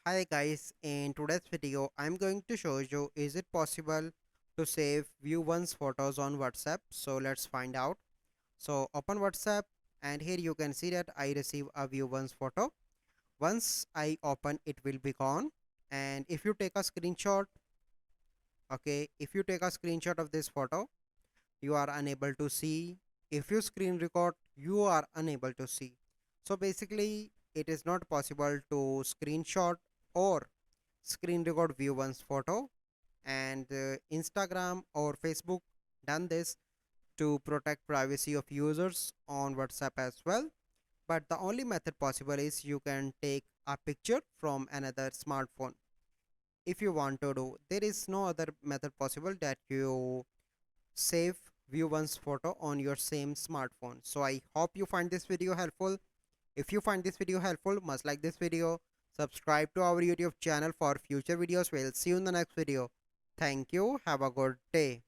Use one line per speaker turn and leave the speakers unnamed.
Hi guys, in today's video I'm going to show you is it possible to save view one's photos on WhatsApp. So let's find out. So open WhatsApp and here you can see that I receive a view one's photo. Once I open it will be gone, and if you take a screenshot, okay, if you take a screenshot of this photo you are unable to see. If you screen record you are unable to see. So basically it is not possible to screenshot or screen record view one's photo, and Instagram or Facebook done this to protect privacy of users on WhatsApp as well. But the only method possible is you can take a picture from another smartphone. If you want to do, there is no other method possible that you save view one's photo on your same smartphone. So I hope you find this video helpful. If you find this video helpful, must like this video, subscribe to our YouTube channel for future videos. We'll see you in the next video. Thank you. Have a good day.